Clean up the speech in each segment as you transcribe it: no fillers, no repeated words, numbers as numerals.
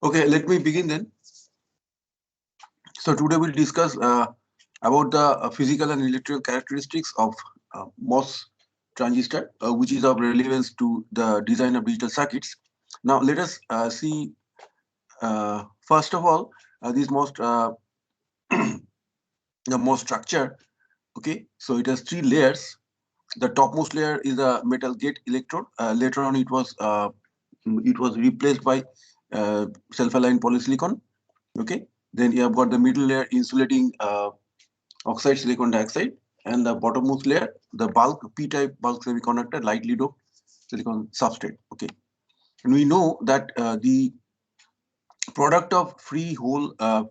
Okay, let me begin then. So today we'll discuss about the physical and electrical characteristics of MOS transistor, which is of relevance to the design of digital circuits. Now let us see first of all this most the MOS structure. Okay, so it has three layers. The topmost layer is a metal gate electrode. Later on, it was replaced by self-aligned polysilicon. Okay, then you have got the middle layer insulating oxide silicon dioxide, and the bottommost layer, the bulk p-type bulk semiconductor lightly doped silicon substrate. Okay, and we know that the product of free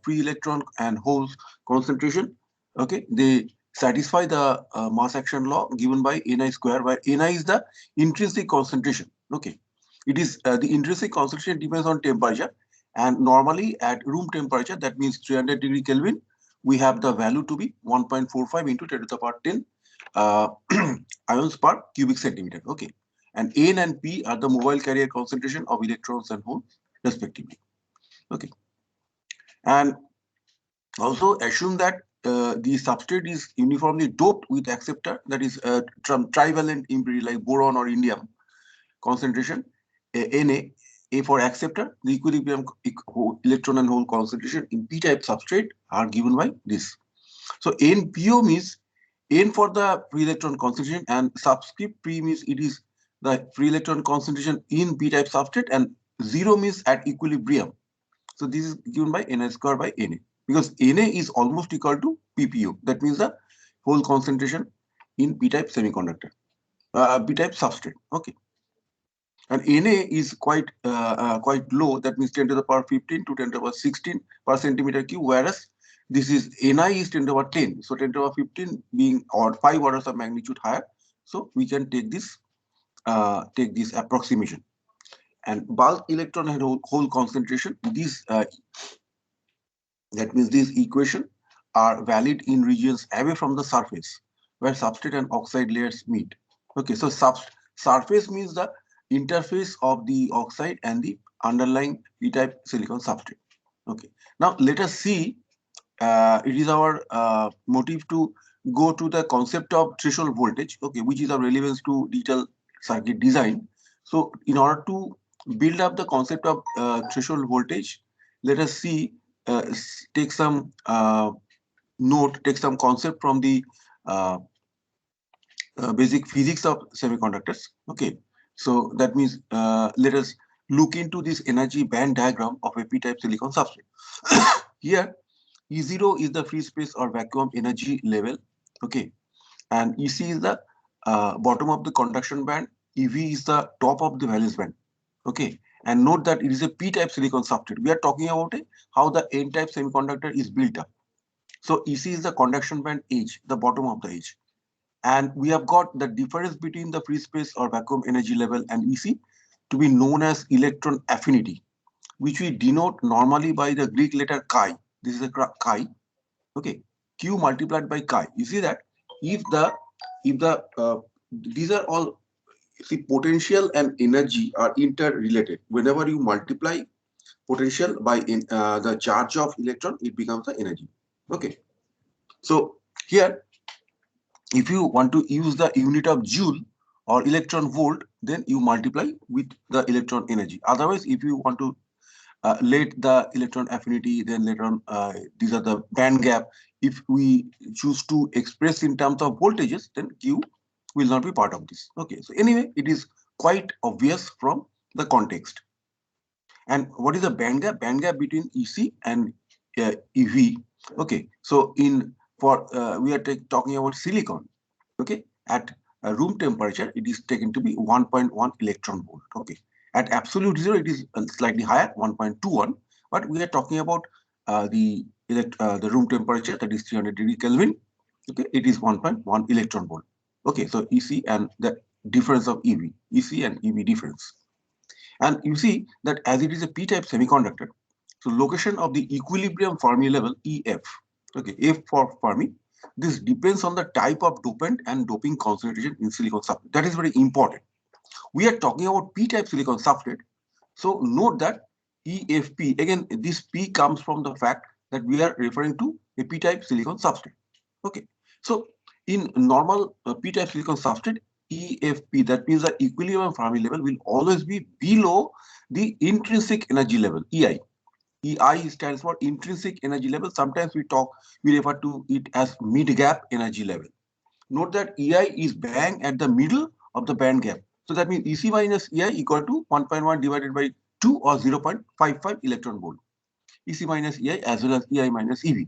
electron and holes concentration, okay, they satisfy the mass action law given by Ni square, where Ni is the intrinsic concentration. Okay, it is the intrinsic concentration depends on temperature, and normally at room temperature, that means 300 degree Kelvin, we have the value to be 1.45 into 10 to the power 10 uh, ions per cubic centimeter. Okay, and N and P are the mobile carrier concentration of electrons and holes respectively. Okay, and also assume that the substrate is uniformly doped with acceptor, that is trivalent impurity like boron or indium concentration, Na. A for acceptor, the equilibrium electron and hole concentration in p-type substrate are given by this. So NPO means N for the free electron concentration, and subscript P means it is the free electron concentration in p-type substrate, and 0 means at equilibrium. So this is given by Ni square by Na, because Na is almost equal to PPO. That means the whole concentration in p-type semiconductor, p-type substrate. Okay, and Na is quite low. That means 10 to the power 15 to 10 to the power 16 per centimeter cube, whereas this is Ni is 10 to the power 10. So 10 to the power 15 being or 5 orders of magnitude higher. So we can take this approximation. And bulk electron and hole concentration, these that means these equations are valid in regions away from the surface where substrate and oxide layers meet. Okay, so surface means the interface of the oxide and the underlying p-type silicon substrate. Okay, now let us see. It is our motive to go to the concept of threshold voltage. Okay, which is of relevance to digital circuit design. So, in order to build up the concept of threshold voltage, let us see take some take some concept from the uh, basic physics of semiconductors. Okay, so that means let us look into this energy band diagram of a p-type silicon substrate. Here, E0 is the free space or vacuum energy level. Okay, and EC is the bottom of the conduction band. EV is the top of the valence band. Okay, and note that it is a p-type silicon substrate. We are talking about how the n-type semiconductor is built up. So EC is the conduction band edge, the bottom of the edge. And we have got the difference between the free space or vacuum energy level and EC to be known as electron affinity, which we denote normally by the Greek letter chi. This is a chi. Okay, Q multiplied by chi. You see that if the these are all, see, potential and energy are interrelated. Whenever you multiply potential by the charge of electron, it becomes the energy. Okay, so here, if you want to use the unit of joule or electron volt, then you multiply with the electron energy. Otherwise, if you want to let the electron affinity, then later on, these are the band gap. If we choose to express in terms of voltages, then Q will not be part of this. Okay, so anyway, it is quite obvious from the context. And what is the band gap? Band gap between EC and EV. Okay, so we are talking about silicon. Okay, at room temperature, it is taken to be 1.1 electron volt. Okay, at absolute zero, it is slightly higher, 1.21. But we are talking about the room temperature, that is 300 degree Kelvin. Okay, it is 1.1 electron volt. Okay, so EC and the difference of EC and EV difference. And you see that as it is a p-type semiconductor, so location of the equilibrium Fermi level, EF, okay, F for Fermi, this depends on the type of dopant and doping concentration in silicon substrate. That is very important. We are talking about p-type silicon substrate. So note that EFP. Again, this P comes from the fact that we are referring to a P-type silicon substrate. Okay, so in normal P-type silicon substrate, EFP, that means the equilibrium Fermi level will always be below the intrinsic energy level, EI. EI stands for intrinsic energy level. Sometimes we refer to it as mid-gap energy level. Note that EI is bang at the middle of the band gap. So that means EC minus EI equal to 1.1 divided by 2 or 0.55 electron volt. EC minus EI as well as EI minus EV.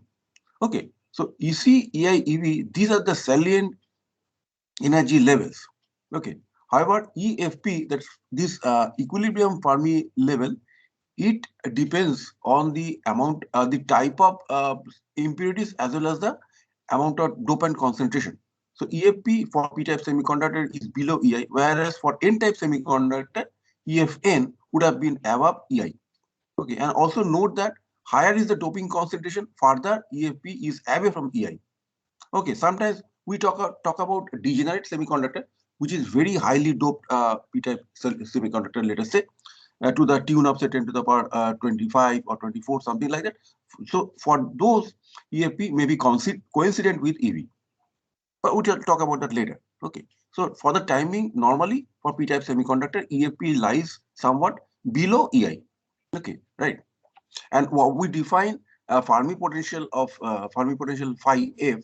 Okay, so EC, EI, EV, these are the salient energy levels. Okay, however, EFP, that's this equilibrium Fermi level, it depends on the amount, the type of impurities as well as the amount of dopant concentration. So EFP for P-type semiconductor is below EI, whereas for N-type semiconductor, EFN would have been above EI. Okay, and also note that higher is the doping concentration, further EFP is away from EI. Okay, sometimes we talk about degenerate semiconductor, which is very highly doped P-type semiconductor, let us say, to the tune of say 10 to the power 25 or 24, something like that. So for those, EFP may be coincident with EV, but we'll talk about that later. Okay. So for the timing, normally for P-type semiconductor, EFP lies somewhat below EI. Okay, right. And what we define Fermi potential of Fermi potential phi f.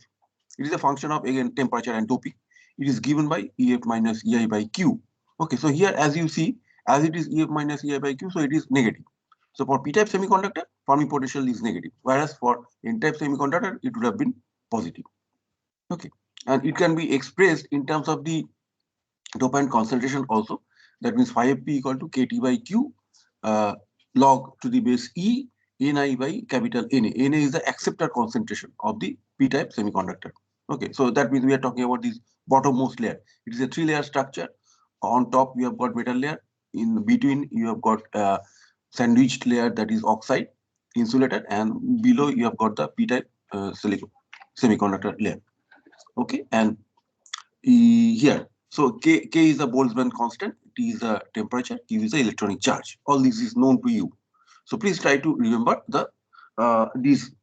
It is a function of again temperature and doping. It is given by EF minus EI by Q. Okay, so here as you see, as it is EF minus EI by Q, so it is negative. So for P-type semiconductor, Fermi potential is negative, whereas for N-type semiconductor, it would have been positive. Okay, and it can be expressed in terms of the dopant concentration also. That means phi f p equal to kT by Q log to the base E Ni by capital Na. Na is the acceptor concentration of the P-type semiconductor. Okay, so that means we are talking about this bottommost layer. It is a three-layer structure. On top, you have got metal layer. In between, you have got sandwiched layer, that is oxide insulator, and below you have got the P-type silicon semiconductor layer. Okay, and here, so K is the Boltzmann constant, T is the temperature, Q is the electronic charge. All this is known to you. So please try to remember these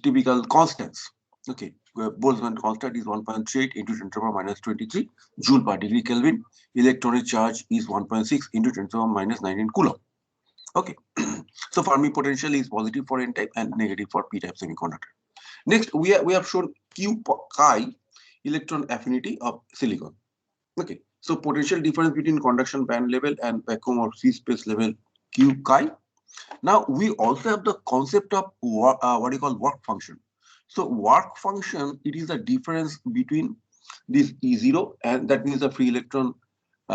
typical constants. Okay, where Boltzmann constant is 1.38 into 10 to the power minus 23 joule per degree Kelvin. Electronic charge is 1.6 into 10 to the power minus 19 coulomb. Okay, so Fermi potential is positive for N-type and negative for P-type semiconductor. Next, we have shown Q chi electron affinity of silicon. Okay, so potential difference between conduction band level and vacuum or free space level Q chi. Now we also have the concept of what you call work function. So work function, it is the difference between this E0, and that means the free electron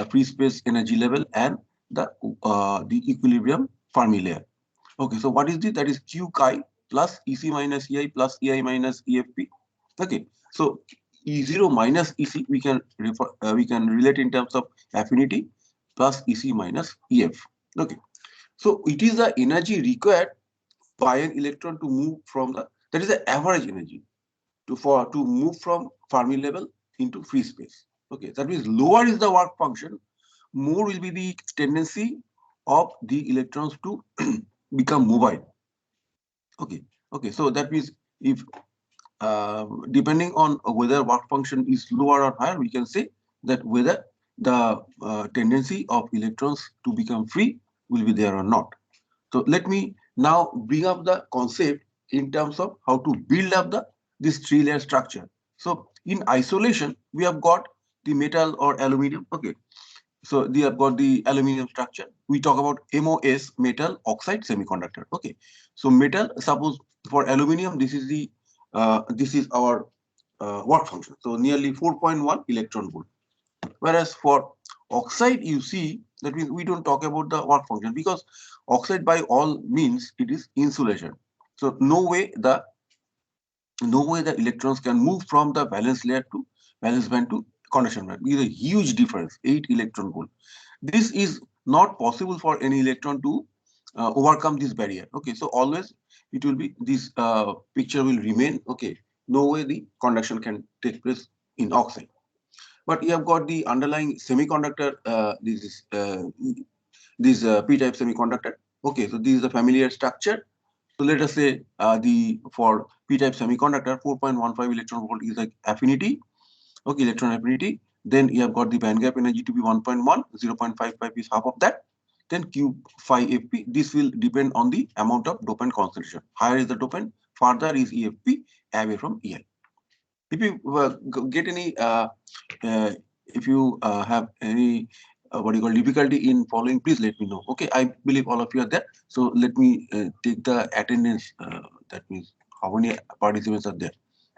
free space energy level, and the equilibrium Fermi layer. Okay, so what is this? That is Q chi plus EC minus EI plus EI minus EFP. Okay, so E0 minus EC we can relate in terms of affinity plus EC minus EF. Okay, so it is the energy required by an electron to move from that is the average energy to move from Fermi level into free space. Okay, that means lower is the work function, more will be the tendency of the electrons to become mobile. Okay, okay, so that means if depending on whether work function is lower or higher, we can say that whether the tendency of electrons to become free will be there or not. So let me now bring up the concept in terms of how to build up this three-layer structure. So in isolation, we have got the metal or aluminum. Okay, so they have got the aluminum structure. We talk about MOS, metal oxide semiconductor. Okay, so metal, suppose for aluminum, this is our work function. So nearly 4.1 electron volt. Whereas for oxide, you see that means we don't talk about the work function, because oxide by all means it is insulation. So no way the electrons can move from the valence layer to valence band to conduction band. It is a huge difference, 8 electron volt. This is not possible for any electron to overcome this barrier. Okay, so always it will be this picture will remain. Okay, no way the conduction can take place in oxide. But you have got the underlying semiconductor, this P-type semiconductor. Okay, so this is the familiar structure. So let us say the for p-type semiconductor, 4.15 electron volt is like affinity. Okay, electron affinity. Then you have got the band gap energy to be 1.1, 0.55 is half of that. Then Q phi FP. This will depend on the amount of dopant concentration. Higher is the dopant, further is EFP away from EI. If you get any, if you have any what you call difficulty in following, please let me know. Okay, I believe all of you are there. So let me take the attendance. That means how many participants are there?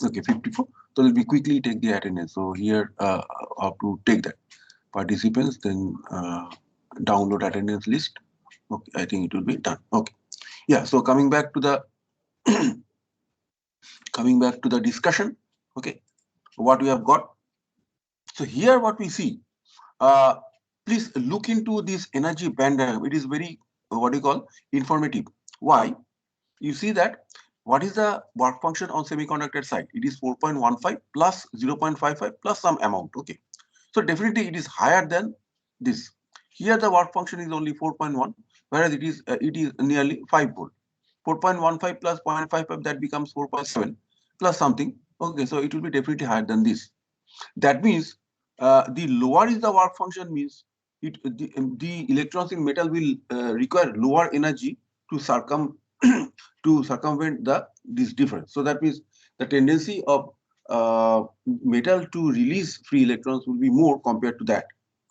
Okay, 54. So let me quickly take the attendance. So here, how to take that participants, then download attendance list. Okay, I think it will be done. Okay, yeah. So coming back to the discussion. Okay, what we have got. So here, what we see. Uh, Please look into this energy band diagram. It is very what do you call informative. Why? You see that what is the work function on semiconductor side? It is 4.15 plus 0.55 plus some amount. Okay. So definitely it is higher than this. Here the work function is only 4.1, whereas it is nearly 5 volt. 4.15 plus 0.55 that becomes 4.7 plus something. Okay, so it will be definitely higher than this. That means the lower is the work function means the electrons in metal will require lower energy to to circumvent this difference. So that means the tendency of metal to release free electrons will be more compared to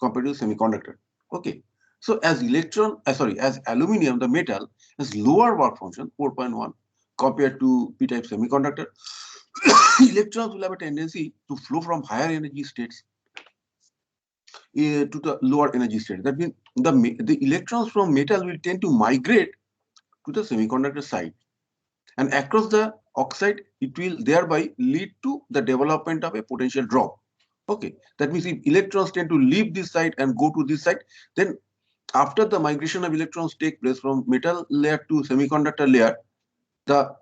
semiconductor. Okay. So as as aluminum, the metal has lower work function 4.1 compared to p-type semiconductor. Electrons will have a tendency to flow from higher energy states to the lower energy state. That means the electrons from metal will tend to migrate to the semiconductor side, and across the oxide, it will thereby lead to the development of a potential drop. Okay, that means if electrons tend to leave this side and go to this side, then after the migration of electrons take place from metal layer to semiconductor layer, the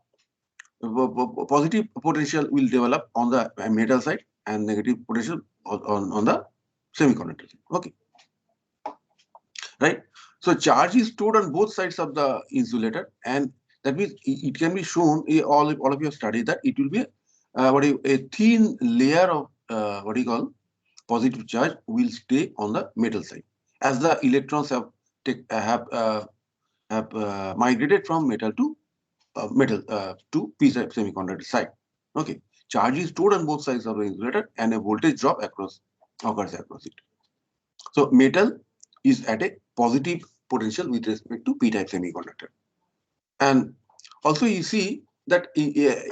positive potential will develop on the metal side and negative potential on the semiconductor side. Okay, right? So charge is stored on both sides of the insulator, and that means it can be shown. All of you have studied that it will be a thin layer of what do you call positive charge will stay on the metal side as the electrons have migrated from metal to p-type semiconductor side. Okay, charge is stored on both sides of the insulator, and a voltage drop occurs across it. So metal is at a positive potential with respect to p-type semiconductor, and also you see that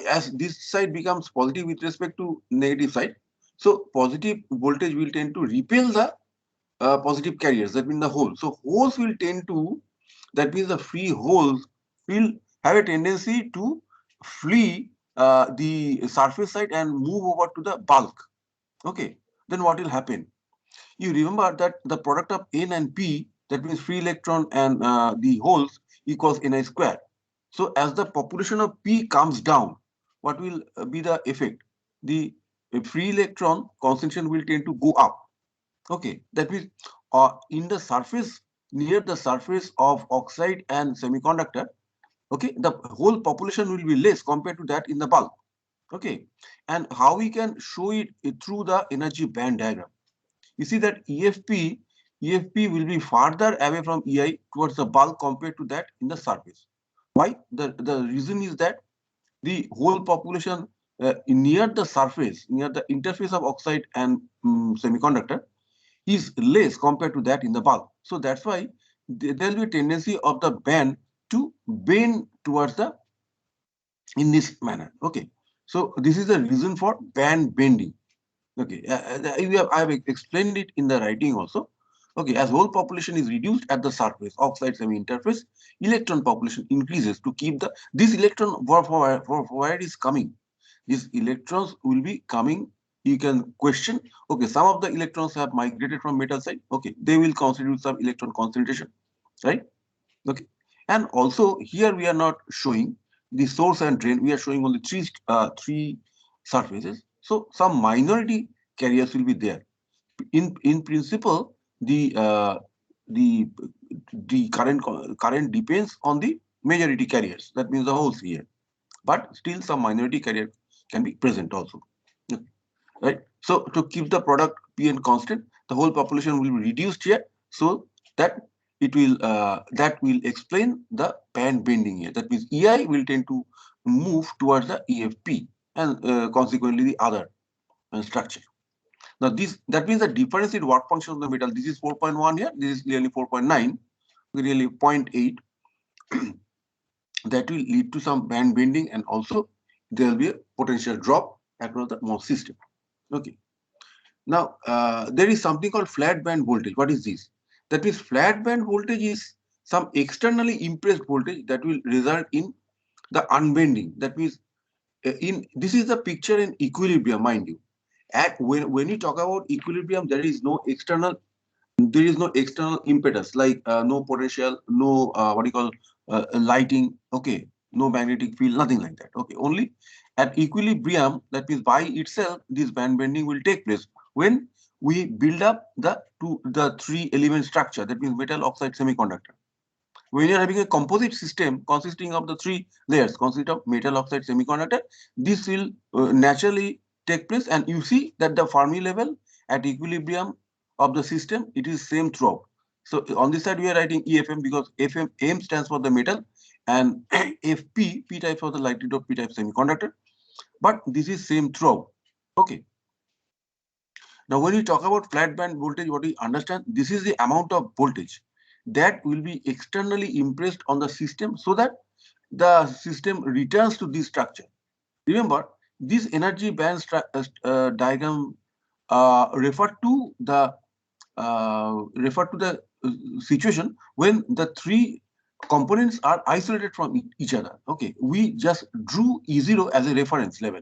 as this side becomes positive with respect to negative side, so positive voltage will tend to repel the positive carriers. That means the hole. So holes will tend to, that means the free holes will have a tendency to flee the surface side and move over to the bulk. Okay, then what will happen? You remember that the product of N and P, that means free electron and the holes, equals Ni square. So as the population of P comes down, what will be the effect? The free electron concentration will tend to go up. Okay, that means in the surface, near the surface of oxide and semiconductor, okay, the whole population will be less compared to that in the bulk. Okay, and how we can show it through the energy band diagram. You see that EFP will be farther away from EI towards the bulk compared to that in the surface. Why? The reason is that the whole population near the surface, near the interface of oxide and semiconductor, is less compared to that in the bulk. So that's why there will be a tendency of the band to bend towards the in this manner. Okay, so this is the reason for band bending. Okay, I have explained it in the writing also. Okay, as whole population is reduced at the surface, oxide semi-interface, electron population increases to keep this electron for where it is coming. These electrons will be coming. You can question. Okay, some of the electrons have migrated from metal side. Okay, they will constitute some electron concentration, right? Okay, and also here we are not showing the source and drain. We are showing only three surfaces. So some minority carriers will be there. In principle, the the current depends on the majority carriers. That means the whole here, but still some minority carrier can be present also. Okay, right? So to keep the product Pn constant, the whole population will be reduced here, so that that will explain the band bending here. That means Ei will tend to move towards the EFP and consequently the other structure. Now this, that means the difference in work function of the metal. This is 4.1 here. This is clearly 4.9. Really 0.8. That will lead to some band bending, and also there will be a potential drop across the MOS system. Okay. Now there is something called flat band voltage. What is this? That means flat band voltage is some externally impressed voltage that will result in the unbending. That means in this is the picture in equilibrium, mind you. At when you talk about equilibrium, there is no external impedance, like no potential, no what you call lighting, okay, no magnetic field, nothing like that. Okay, only at equilibrium, that means by itself this band bending will take place when we build up the three element structure, that means metal oxide semiconductor. When you are having a composite system consisting of the three layers, consist of metal oxide semiconductor, this will naturally take place, and you see that the Fermi level at equilibrium of the system, it is same throughout. So on this side we are writing EFM because FM M stands for the metal, and FP P type for the lightly doped P type semiconductor. But this is same throughout. Okay. Now, when you talk about flat band voltage, what you understand, this is the amount of voltage that will be externally impressed on the system so that the system returns to this structure. Remember, this energy band diagram refer to the situation when the three components are isolated from each other. Okay, we just drew E0 as a reference level.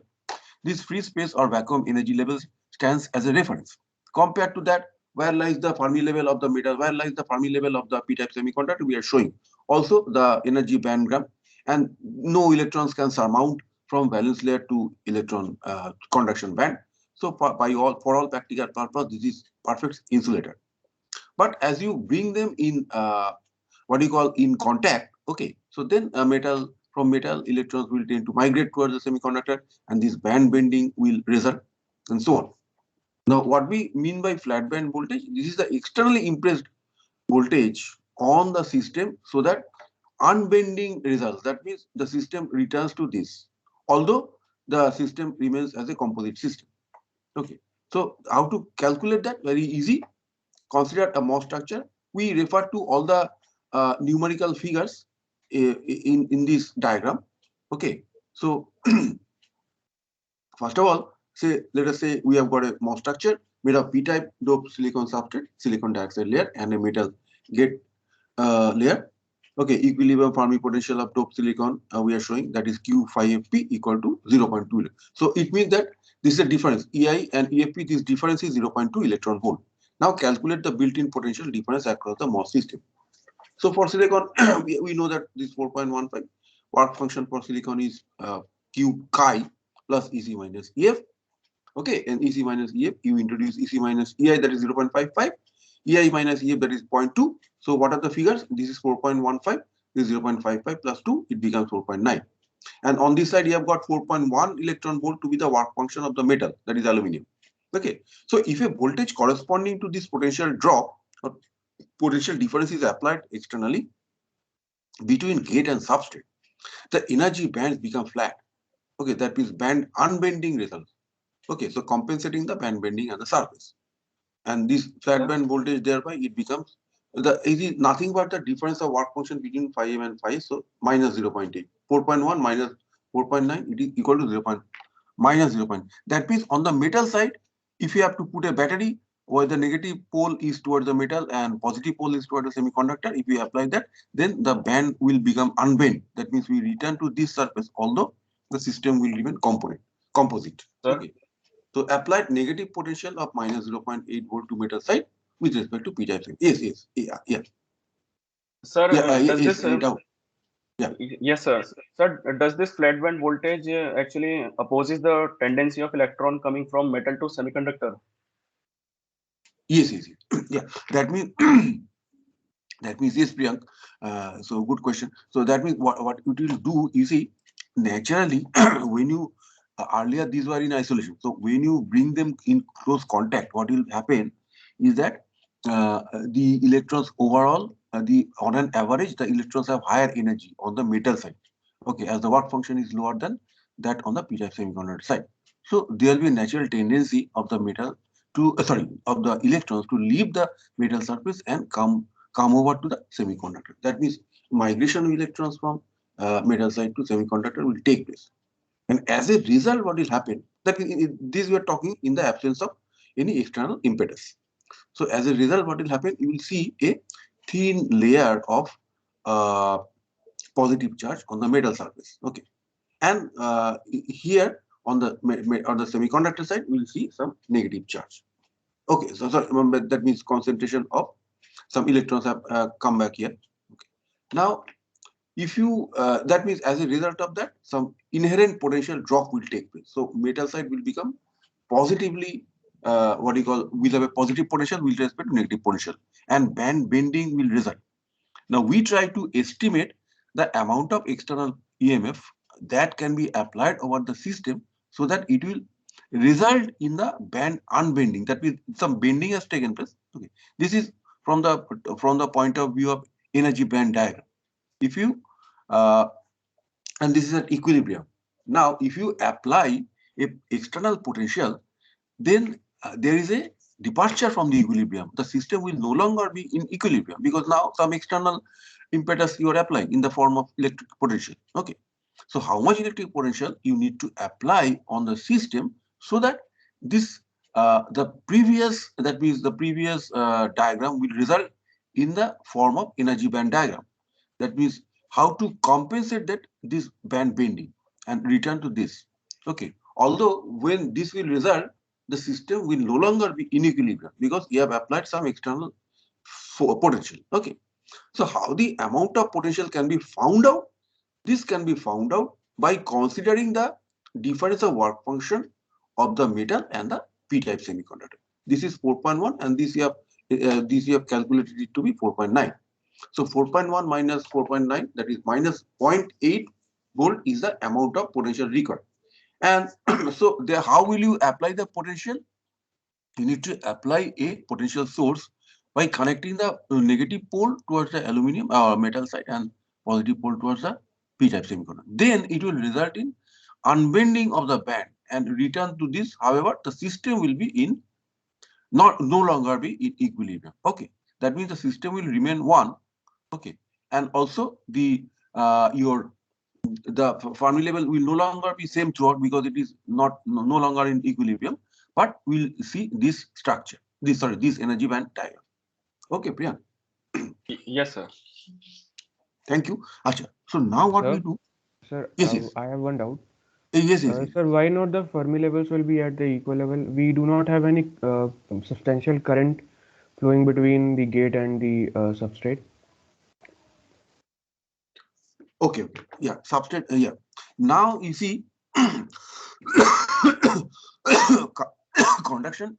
This free space or vacuum energy levels stands as a reference. Compared to that, where lies the Fermi level of the metal, where lies the Fermi level of the p-type semiconductor, we are showing. Also the energy bandgram, and no electrons can surmount from valence layer to electron conduction band. So for all practical purpose, this is perfect insulator. But as you bring them in what you call in contact, okay, so then from metal, electrons will tend to migrate towards the semiconductor, and this band bending will result, and so on. Now, what we mean by flat band voltage, this is the externally impressed voltage on the system so that unbending results. That means the system returns to this, although the system remains as a composite system. Okay. So how to calculate that? Very easy. Consider a MOS structure. We refer to all the numerical figures in this diagram. Okay. So first of all, let us say we have got a MOS structure made of p-type doped silicon substrate, silicon dioxide layer, and a metal gate layer. Okay, equilibrium Fermi potential of doped silicon we are showing, that is Q5FP equal to 0.2. So it means that this is a difference. EI and EFP, this difference is 0.2 electron volt. Now calculate the built-in potential difference across the MOS system. So for silicon, we know that this 4.15 work function for silicon is Q chi plus EC minus EF. Okay, and EC minus EF, you introduce EC minus EI, that is 0.55, EI minus EF, that is 0.2. So what are the figures? This is 4.15, this is 0.55 plus 2, it becomes 4.9. And on this side, you have got 4.1 electron volt to be the work function of the metal, that is aluminum. Okay, so if a voltage corresponding to this potential drop or potential difference is applied externally between gate and substrate, the energy bands become flat. Okay, that means band unbending results. Okay, so compensating the band bending on the surface. And this flat band voltage, thereby it becomes it is nothing but the difference of work function between phi m and phi. So minus 0.8, 4.1 minus 4.9, it is equal to 0. Minus 0. That means on the metal side, if you have to put a battery where the negative pole is towards the metal and positive pole is towards the semiconductor, if you apply that, then the band will become unbent. That means we return to this surface, although the system will remain composite. Okay. So applied negative potential of minus 0.8 volt to metal side with respect to p-type. Yes, yeah. Sir, Yes, does this yeah. Yes, sir. Sir, does this flat band voltage actually opposes the tendency of electron coming from metal to semiconductor? Yes. Yeah. That means That means yes, Priyank. So good question. So that means what it will do, you see, naturally, when you earlier these were in isolation. So when you bring them in close contact, what will happen is that the electrons overall, the on an average, the electrons have higher energy on the metal side. Okay, as the work function is lower than that on the p-type semiconductor side. So there will be a natural tendency of the metal to of the electrons to leave the metal surface and come over to the semiconductor. That means migration of electrons from metal side to semiconductor will take place. And as a result, what will happen? That this we are talking in the absence of any external impedance. So as a result, what will happen? You will see a thin layer of uh, positive charge on the metal surface. Okay, and here on the on the semiconductor side, we will see some negative charge. Okay, so sorry, remember that means concentration of some electrons have come back here. Okay. Now, if you that means as a result of that, some inherent potential drop will take place. So metal side will become positively what you call will have a positive potential with respect to negative potential, and band bending will result. Now we try to estimate the amount of external EMF that can be applied over the system so that it will result in the band unbending. That means some bending has taken place. Okay, this is from the point of view of energy band diagram. If you uh, and this is an equilibrium. Now, if you apply a external potential, then there is a departure from the equilibrium. The system will no longer be in equilibrium because now some external impetus you are applying in the form of electric potential. Okay. So how much electric potential you need to apply on the system so that this the previous that means the previous diagram will result in the form of energy band diagram. That means how to compensate that this band bending and return to this. Okay. Although when this will result, the system will no longer be in equilibrium because you have applied some external potential. Okay. So how the amount of potential can be found out? This can be found out by considering the difference of work function of the metal and the p-type semiconductor. This is 4.1 and this you have calculated it to be 4.9. So 4.1 minus 4.9, that is minus 0.8 volt is the amount of potential required. And so there, how will you apply the potential? You need to apply a potential source by connecting the negative pole towards the aluminum metal side and positive pole towards the p-type semiconductor. Then it will result in unbending of the band and return to this. However, the system will be in no longer be in equilibrium. Okay, that means the system will remain one. Okay, and also the your the Fermi level will no longer be same throughout because it is no longer in equilibrium, but we'll see this structure, this energy band diagram. Okay, Priyank. Yes, sir. Thank you. Acha. So now what we Sir, do? sir, Yes, yes. I have one doubt. Yes. Sir, why not the Fermi levels will be at the equal level? We do not have any substantial current flowing between the gate and the substrate. Okay. Yeah. Substrate. Yeah. Now you see, conduction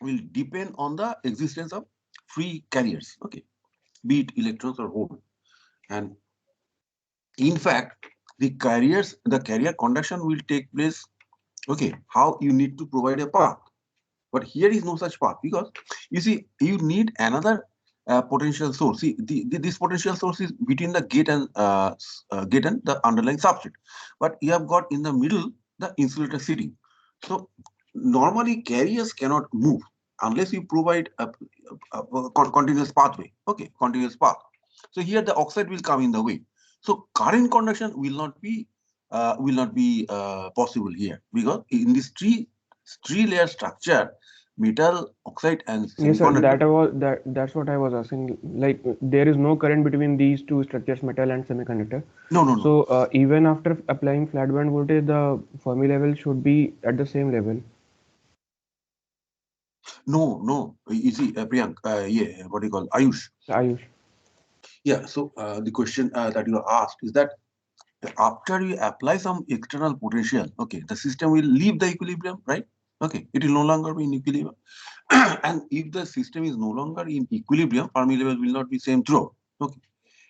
will depend on the existence of free carriers. Okay, be it electrons or holes. And in fact, the carrier conduction will take place. Okay, how you need to provide a path, but here is no such path because you see you need another potential source. See, this potential source is between the gate and the underlying substrate, but you have got in the middle the insulator seating. So normally carriers cannot move unless you provide a continuous pathway. Okay, continuous path. So here the oxide will come in the way. So current conduction will not be possible here because in this three layer structure, metal, oxide, and Yes, sir. semiconductor. That's what I was asking. Like there is no current between these two structures, metal and semiconductor. No. So even after applying flat band voltage, the Fermi level should be at the same level. No. You see, Priyank, yeah, what do you call Ayush? Ayush. Yeah. So the question that you asked is that after you apply some external potential, okay, the system will leave the equilibrium, right? Okay, it will no longer be in equilibrium. And if the system is no longer in equilibrium, Fermi level will not be same throughout. Okay.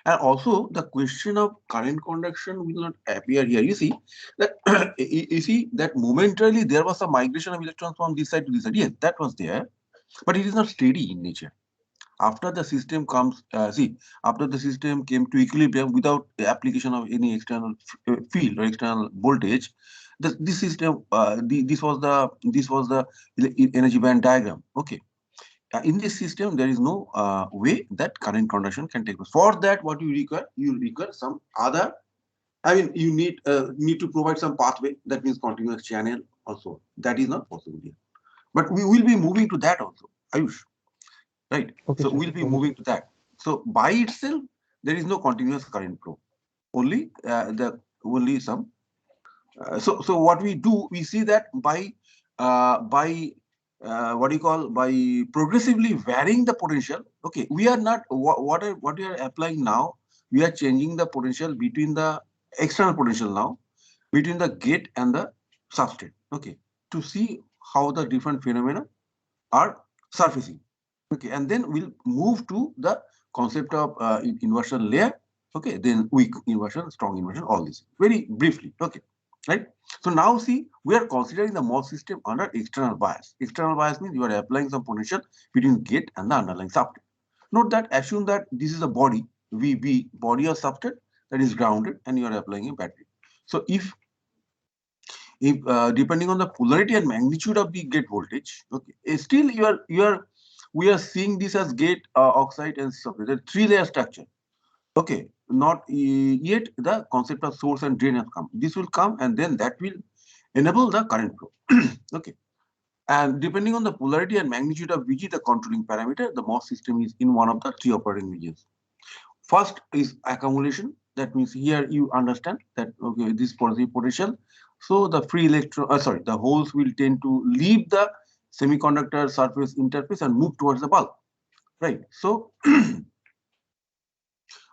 And also the question of current conduction will not appear here. You see that you see that momentarily there was a migration of electrons from this side to this side. Yes, that was there, but it is not steady in nature. After the system comes, after the system came to equilibrium without the application of any external field or external voltage, this system, this was the energy band diagram. Okay. In this system, there is no way that current conduction can take place. For that, what you require some other. I mean, you need to provide some pathway. That means continuous channel also. That is not possible here. But we will be moving to that also. Ayush, right? Okay, So sir. we'll be Okay, moving sir. to that. So by itself, there is no continuous current flow. Only the only some. So what we do, we see that by what do you call, by progressively varying the potential. Okay, we are not what we are applying now. We are changing the potential between the external potential now between the gate and the substrate. Okay, to see how the different phenomena are surfacing. Okay, and then we'll move to the concept of inversion layer. Okay, then weak inversion, strong inversion, all this very briefly. Okay, right. So now see, we are considering the MOS system under external bias. External bias means you are applying some potential between gate and the underlying substrate. Note that, assume that this is a body, VB, body of substrate that is grounded, and you are applying a battery. So if depending on the polarity and magnitude of the gate voltage, okay, still we are seeing this as gate, oxide, and substrate. The three-layer structure. Okay, not yet the concept of source and drain has come. This will come, and then that will enable the current flow. Okay, and depending on the polarity and magnitude of VG, the controlling parameter, the MOS system is in one of the three operating regions. First is accumulation. That means here you understand that, okay, this positive potential. So the free electron, the holes will tend to leave the semiconductor surface interface and move towards the bulk, right? So,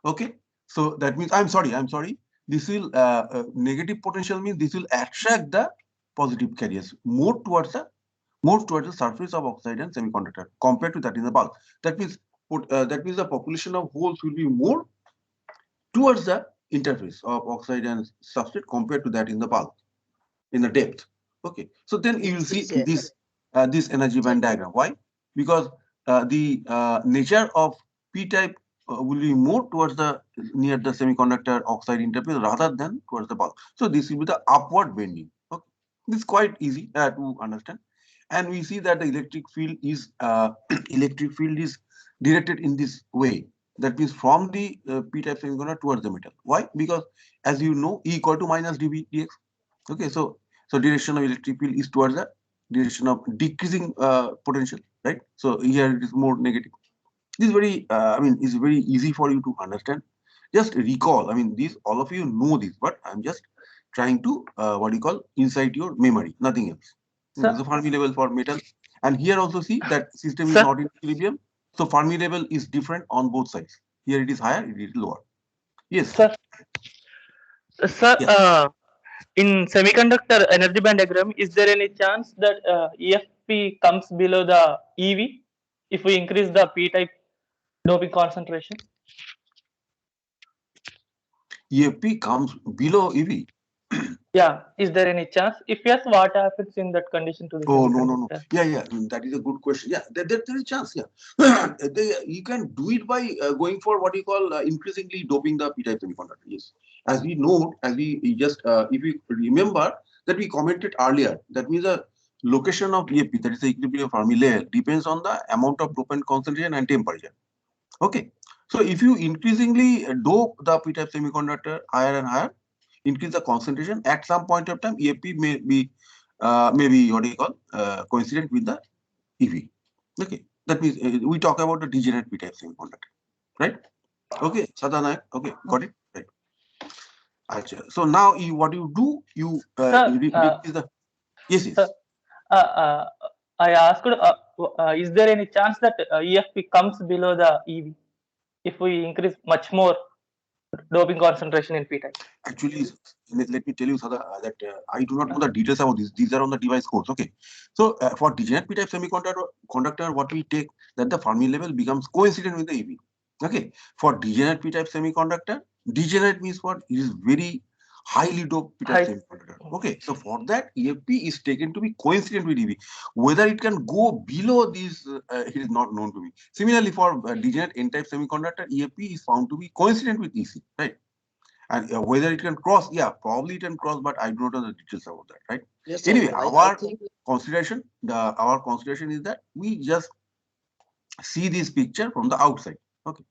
okay, so that means I'm sorry. This will negative potential means this will attract the positive carriers more towards the surface of oxide and semiconductor compared to that in the bulk. That means the population of holes will be more towards the interface of oxide and substrate compared to that in the bulk, in the depth. Okay, so then you will see this energy band diagram. Why? Because the nature of p-type will be more towards the near the semiconductor oxide interface rather than towards the bulk. So this will be the upward bending. Okay, this is quite easy to understand. And we see that the electric field is electric field is directed in this way. That means from the p-type semiconductor towards the metal. Why? Because as you know, E equal to minus dB dx. Okay, so direction of electric field is towards the direction of decreasing potential, right? So here it is more negative. This is very, is very easy for you to understand. Just recall. I mean, these all of you know this, but I'm just trying to what do you call, inside your memory, nothing else. Sir, The Fermi level for metal, and here also see that system is Sir. not in equilibrium. So Fermi level is different on both sides. Here it is higher, it is lower. Yes. sir, sir, Yeah. in semiconductor energy band diagram, is there any chance that EFP comes below the EV if we increase the p-type doping concentration? EFP comes below EV. Yeah, is there any chance? If yes, what happens in that condition to the Oh, no. semiconductor? Yeah. That is a good question. Yeah, there is a chance. Yeah, you can do it by going for what you call increasingly doping the p-type semiconductor. Yes, as we just if you remember that we commented earlier, that means the location of EFP, that is the equilibrium Fermi layer, depends on the amount of dopant concentration and temperature. Okay, so if you increasingly dope the p-type semiconductor higher and higher, increase the concentration, at some point of time EFP may be maybe what do you call coincident with the EV. Okay, that means we talk about the degenerate p-type semiconductor, right? Okay, Sadhana. Okay, got it. Right. Achha. So now what you do, you Sir, decrease the yes. Sir, I asked, is there any chance that EFP comes below the EV if we increase much more doping concentration in p-type? Actually, let me tell you, Sada, that I do not know the details about this. These are on the device codes. Okay. So for degenerate p-type semiconductor, what we take that the Fermi level becomes coincident with the EV. Okay. For degenerate p-type semiconductor, degenerate means what? It is very highly doped p-type semiconductor. Okay. So for that, EFP is taken to be coincident with EV. Whether it can go below this, it is not known to me. Similarly, for degenerate n-type semiconductor, EFP is found to be coincident with EC. Right. And whether it can cross, yeah, probably it can cross, but I do not know the details about that, right? Yes, sir. Anyway, I our think consideration, our consideration is that we just see this picture from the outside. Okay,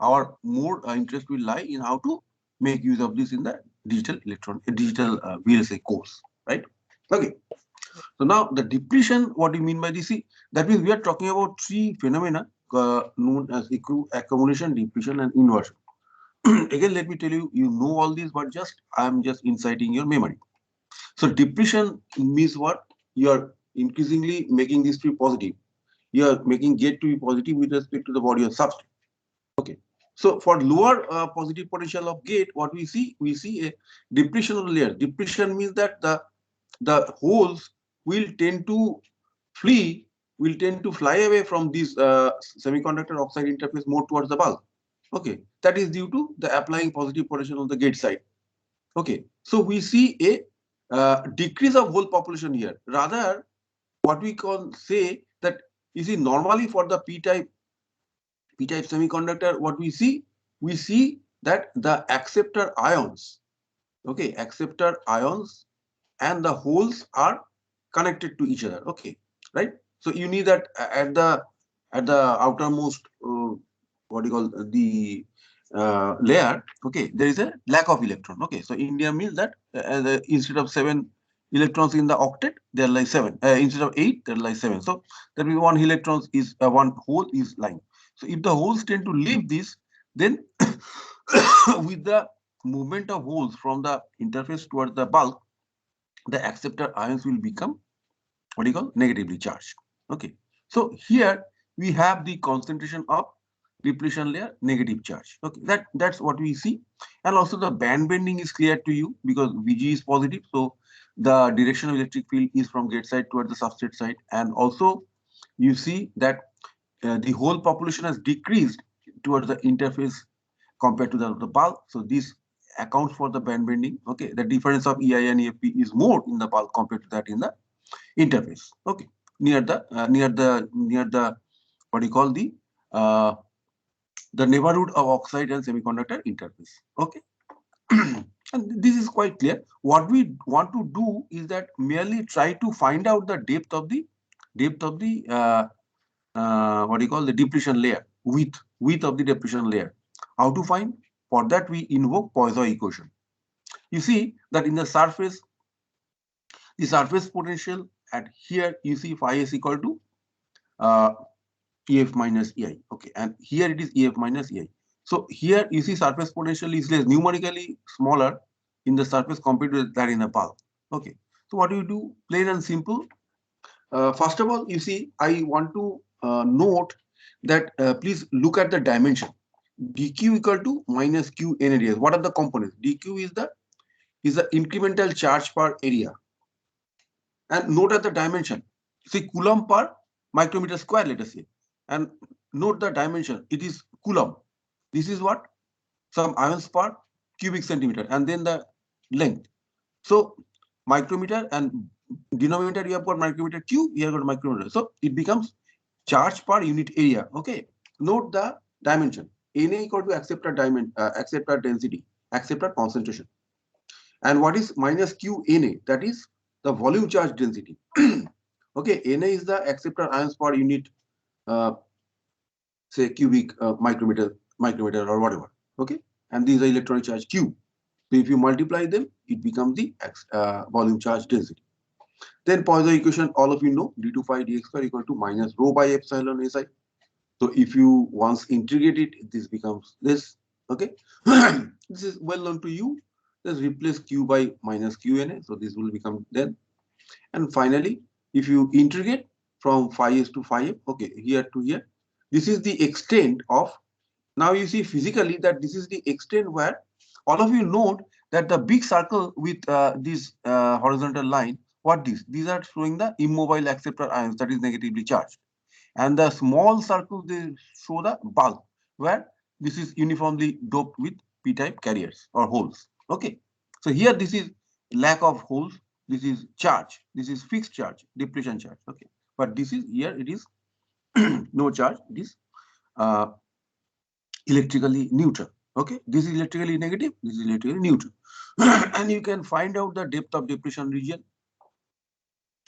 our more interest will lie in how to make use of this in the digital VLSI course, right? Okay. So now the depletion, what do you mean by this? See, that means we are talking about three phenomena known as accumulation, depletion, and inversion. Again, let me tell you, you know all these, but I'm just inciting your memory. So depletion means what? You are increasingly making this to be positive. You are making gate to be positive with respect to the body of substrate. Okay. So for lower positive potential of gate, what we see a depletion of the layer. Depletion means that the holes will tend to fly away from this semiconductor oxide interface more towards the bulk. Okay, that is due to the applying positive potential on the gate side. Okay, so we see a decrease of hole population here. Rather, what we can say that you see normally for the p-type semiconductor, what we see that the acceptor ions, okay, acceptor ions and the holes are connected to each other. Okay, right? So you need that at the outermost what do you call the layer. Okay, there is a lack of electron. Okay, so India means that instead of 7 electrons in the octet, there are like 7. Instead of 8, there are like 7. So that means one electrons is one hole is lying. So if the holes tend to leave this, then with the movement of holes from the interface towards the bulk, the acceptor ions will become what do you call negatively charged. Okay, so here we have the concentration of depletion layer negative charge. Okay, that's what we see. And also the band bending is clear to you because VG is positive, so the direction of electric field is from gate side towards the substrate side. And also you see that the whole population has decreased towards the interface compared to the bulk. So this accounts for the band bending. Okay, the difference of EI and EFP is more in the bulk compared to that in the interface. Okay, near the what do you call the neighborhood of oxide and semiconductor interface. Okay. And this is quite clear. What we want to do is that merely try to find out the depth of the what do you call the depletion layer, width of the depletion layer. How to find? For that we invoke Poisson equation. You see that in the surface potential at here you see phi s equal to EF minus EI. Okay, and here it is EF minus EI. So here you see surface potential is less, numerically smaller in the surface compared to that in the bulk. Okay, so what do you do? Plain and simple. First of all, you see, I want to note that please look at the dimension. dq equal to minus q n areas. What are the components? dq is the incremental charge per area. And note at the dimension. See coulomb per micrometer square, let us say. And note the dimension. It is coulomb. This is what? Some ions per cubic centimeter. And then the length. So micrometer and denominator you have got micrometer cube, you have got micrometer. So it becomes charge per unit area. Okay. Note the dimension. Na equal to acceptor acceptor density, acceptor concentration. And what is minus q Na? That is the volume charge density. Okay, Na is the acceptor ions per unit, say cubic micrometer or whatever. Okay, and these are electronic charge Q. So if you multiply them, it becomes the volume charge density. Then Poisson equation, all of you know, d2 phi dx square equal to minus rho by epsilon si. So if you once integrate it, this becomes this. Okay, this is well known to you. Just replace q by minus qna. So this will become then. And finally, if you integrate from phi s to phi f, okay, here to here, this is the extent of. Now you see physically that this is the extent where all of you note that the big circle with this horizontal line, what this? These are showing the immobile acceptor ions that is negatively charged. And the small circles, they show the bulk, where this is uniformly doped with p-type carriers or holes. Okay. So here this is lack of holes, this is charge, this is fixed charge, depletion charge. Okay. But this is here it is no charge, it is uh, electrically neutral. Okay, this is electrically negative, this is electrically neutral. And you can find out the depth of depletion region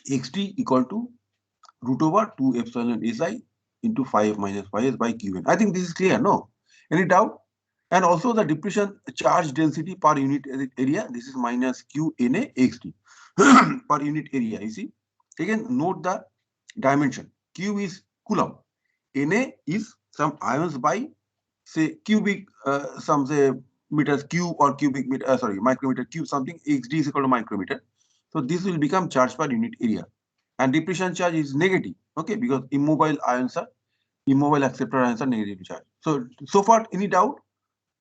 xt equal to root over 2 epsilon si into 5 minus 5 by qn. I think this is clear, no? Any doubt? And also the depletion charge density per unit area, this is minus qna xt per unit area. You see, again note the dimension. Q is coulomb, na is some ions by say cubic some say meters cube or cubic meter sorry micrometer cube something, xd is equal to micrometer. So this will become charge per unit area, and depletion charge is negative. Okay, because immobile acceptor ions are negative charge. So far any doubt,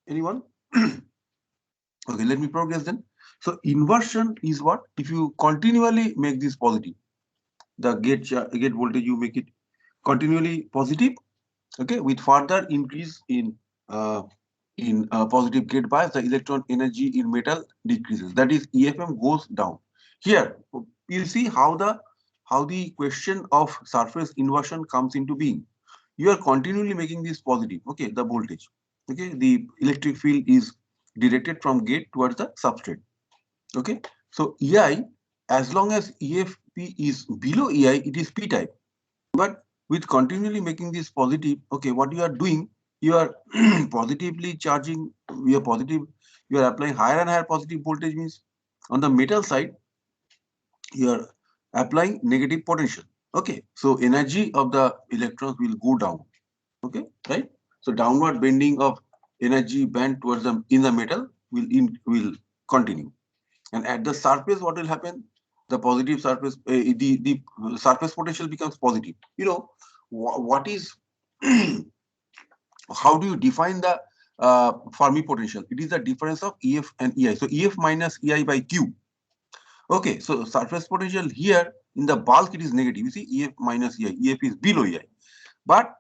anyone? Okay, let me progress then. So inversion is what? If you continually make this positive, the gate voltage, you make it continually positive, okay, with further increase in positive gate bias, the electron energy in metal decreases, that is EFM goes down. Here you see how the question of surface inversion comes into being. You are continually making this positive, okay, the voltage, okay, the electric field is directed from gate towards the substrate. Okay, so EI, as long as EFP is below EI, it is P type. But with continually making this positive, okay, what you are doing, you are positively charging, you are positive, you are applying higher and higher positive voltage, means on the metal side, you are applying negative potential. Okay, so energy of the electrons will go down. Okay, right? So downward bending of energy band towards the in the metal will continue. And at the surface, what will happen? The positive surface, the surface potential becomes positive. You know, what is, how do you define the Fermi potential? It is the difference of EF and EI. So EF minus EI by Q. Okay, so surface potential here in the bulk, it is negative. You see, EF minus EI. EF is below EI. But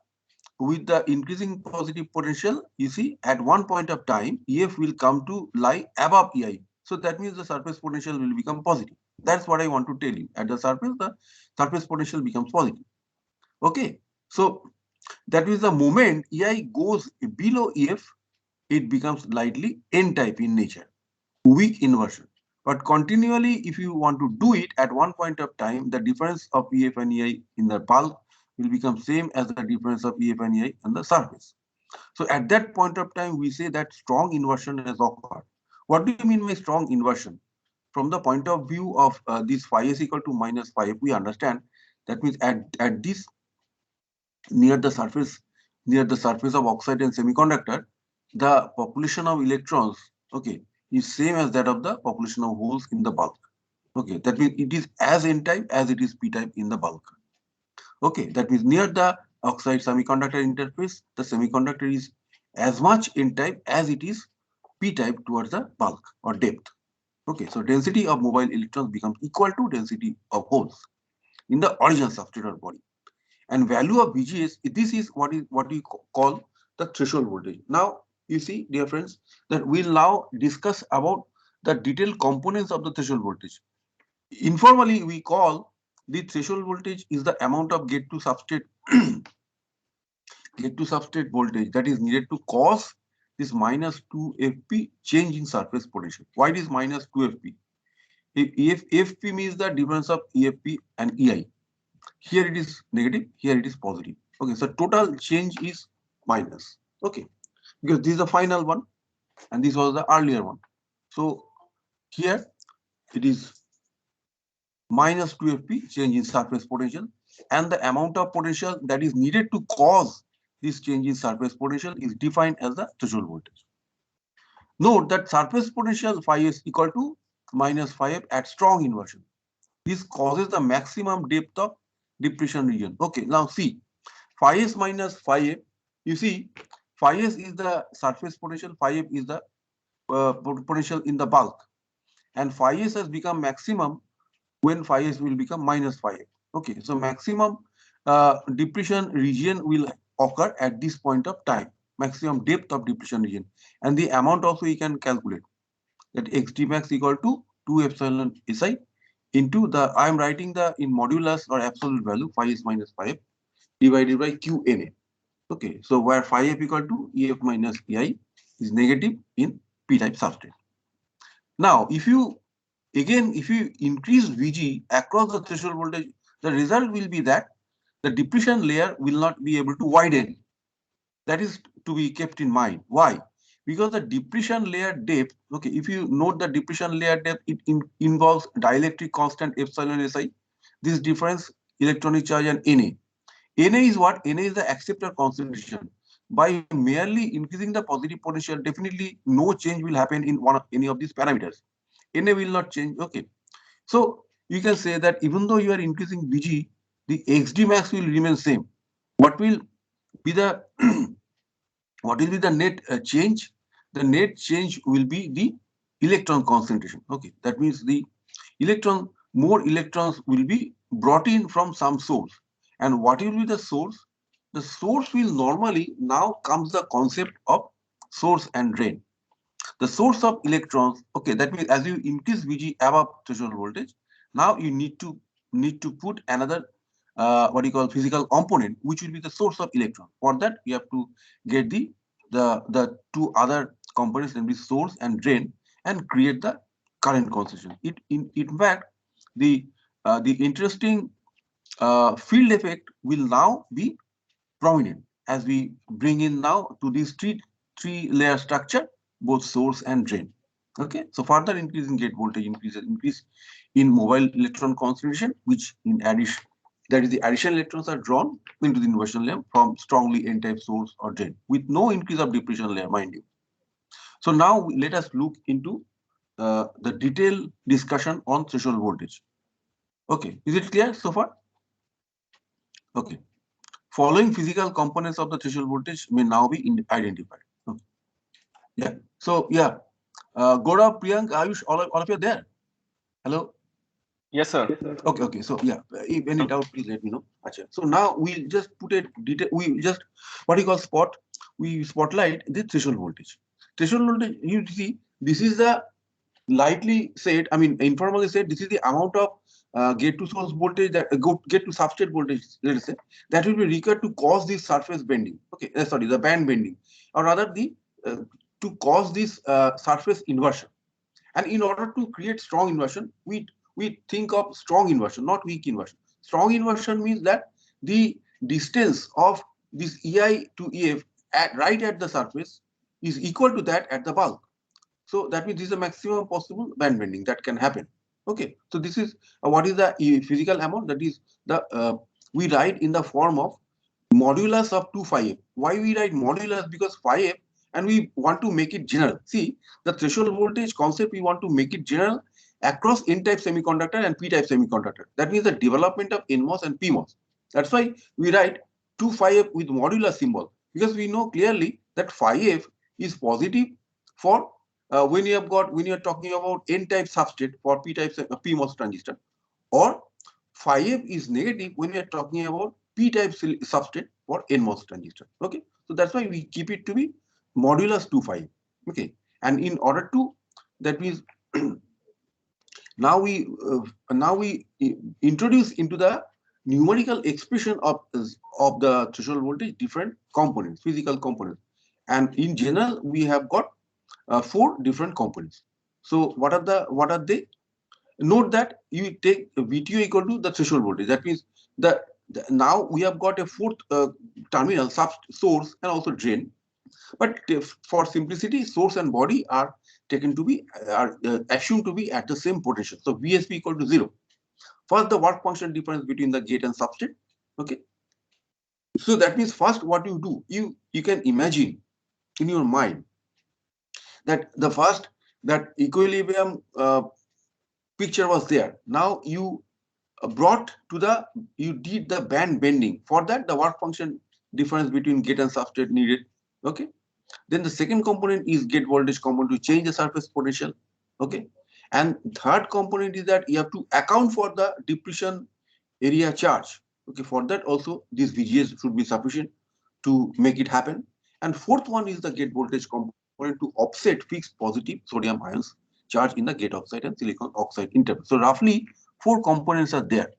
with the increasing positive potential, you see, at one point of time, EF will come to lie above EI. So that means the surface potential will become positive. That's what I want to tell you. At the surface potential becomes positive. Okay. So that means the moment EI goes below EF, it becomes lightly N-type in nature, weak inversion. But continually, if you want to do it at one point of time, the difference of EF and EI in the bulk will become same as the difference of EF and EI on the surface. So at that point of time, we say that strong inversion has occurred. What do you mean by strong inversion? From the point of view of this phi s equal to minus phi f, we understand that means at this near the surface of oxide and semiconductor, the population of electrons, okay, is same as that of the population of holes in the bulk. Okay, that means it is as n type as it is p type in the bulk. Okay, that means near the oxide semiconductor interface, the semiconductor is as much n type as it is p type towards the bulk or depth. Okay, so density of mobile electrons becomes equal to density of holes in the original substrate or body. And value of VGS, this is what we call the threshold voltage. Now, you see, dear friends, that we'll now discuss about the detailed components of the threshold voltage. Informally, we call the threshold voltage is the amount of gate to substrate voltage that is needed to cause this minus 2 FP change in surface potential. Why it is minus 2 FP? If FP means the difference of EFP and EI. Here it is negative, here it is positive. Okay, so total change is minus. Okay, because this is the final one and this was the earlier one. So here it is minus 2 FP change in surface potential, and the amount of potential that is needed to cause this change in surface potential is defined as the threshold voltage. Note that surface potential phi is equal to minus phi f at strong inversion. This causes the maximum depth of depletion region. Okay, now see, phi s minus phi f, you see, phi s is the surface potential, phi f is the potential in the bulk, and phi s has become maximum when phi s will become minus phi f. Okay, so maximum depletion region will occur at this point of time, maximum depth of depletion region, and the amount also you can calculate, that xd max equal to 2 epsilon si into the, I am writing the in modulus or absolute value phi s minus phi f divided by qna. Okay, so where phi f equal to ef minus ei is negative in p-type substrate. Now, if you increase Vg across the threshold voltage, the result will be that the depletion layer will not be able to widen. That is to be kept in mind. Why? Because the depletion layer depth, okay, if you note the depletion layer depth, it involves dielectric constant epsilon si, this difference electronic charge and Na. Na is what? Na is the acceptor concentration. By merely increasing the positive potential, definitely no change will happen in any of these parameters. Na will not change. Okay. So you can say that even though you are increasing Vg, the xd max will remain same. What will be the what will be the net change? The net change will be the electron concentration. Okay, that means the more electrons will be brought in from some source. And what will be the source? The source will normally, now comes the concept of source and drain. The source of electrons, okay, that means as you increase Vg above threshold voltage, now you need to put another what you call physical component, which will be the source of electron. For that, you have to get the two other components, namely source and drain, and create the current concentration. In fact, the interesting field effect will now be prominent as we bring in now to this three layer structure, both source and drain. Okay, so further increase in gate voltage increase in mobile electron concentration, which in addition, that is the additional electrons are drawn into the inversion layer from strongly n-type source or drain with no increase of depletion layer, mind you. So now let us look into the detailed discussion on threshold voltage. Okay, is it clear so far? Okay. Following physical components of the threshold voltage may now be identified. Okay. Yeah. So yeah, Gaurav, Priyank, Ayush, all of you are there. Hello. Yes, sir. Okay. Okay. So yeah, if any doubt, please let me know. Achha. So now we'll just put it detail. We just what you call we spotlight the threshold voltage. Threshold voltage. You see, this is the lightly said, I mean, informally said, this is the amount of gate to source voltage that gate to substrate voltage, let us say, that will be required to cause this surface bending. Okay, sorry, the band bending, or rather the to cause this surface inversion. And in order to create strong inversion, we think of strong inversion, not weak inversion. Strong inversion means that the distance of this EI to EF right at the surface is equal to that at the bulk. So that means this is the maximum possible band bending that can happen. Okay, so this is what is the physical amount, that is the we write in the form of modulus of 2 phi f. Why we write modulus? Because phi f, and we want to make it general. See, the threshold voltage concept, we want to make it general across n-type semiconductor and p-type semiconductor. That means the development of NMOS and PMOS. That's why we write 2 phi f with modulus symbol, because we know clearly that phi f is positive for when you are talking about n-type substrate for p-type PMOS transistor, or phi f is negative when we are talking about p-type substrate for NMOS transistor. Okay, so that's why we keep it to be modulus 2 phi. Okay, and in order to, that means now we introduce into the numerical expression of the threshold voltage different components, physical components, and in general we have got 4 different components. So what are they? Note that you take VTO equal to the threshold voltage. That means now we have got a fourth terminal, source and also drain. But for simplicity, source and body are taken to be assumed to be at the same potential. So VSP equal to 0. First, the work function difference between the gate and substrate. Okay. So that means first what you do, you can imagine in your mind that the first that equilibrium picture was there. Now you you did the band bending. For that, the work function difference between gate and substrate needed. Okay. Then the second component is gate voltage component to change the surface potential. Okay. And third component is that you have to account for the depletion area charge. Okay. For that also this VGS should be sufficient to make it happen. And fourth one is the gate voltage component to offset fixed positive sodium ions charge in the gate oxide and silicon oxide interval. So roughly 4 components are there.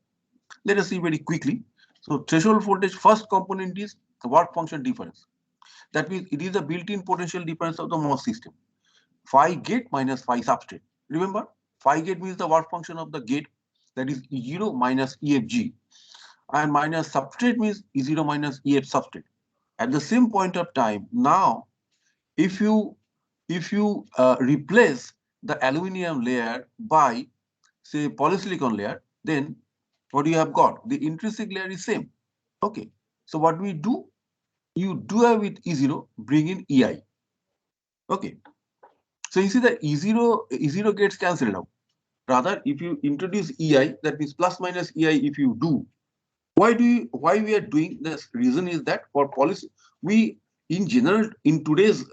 Let us see very quickly. So threshold voltage, first component is the work function difference. That means it is the built-in potential difference of the MOS system. Phi gate minus phi substrate. Remember, phi gate means the work function of the gate, that is E0 minus EFG, and minus substrate means E0 minus EF substrate. At the same point of time, now if you replace the aluminum layer by say polysilicon layer, then what you have got? The intrinsic layer is same. Okay. So what we do? You do have with E0, bring in EI. Okay. So you see that E0 gets cancelled out. Rather, if you introduce EI, that means plus minus EI if you do. Why we are doing this? Reason is that for policy, we in general in today's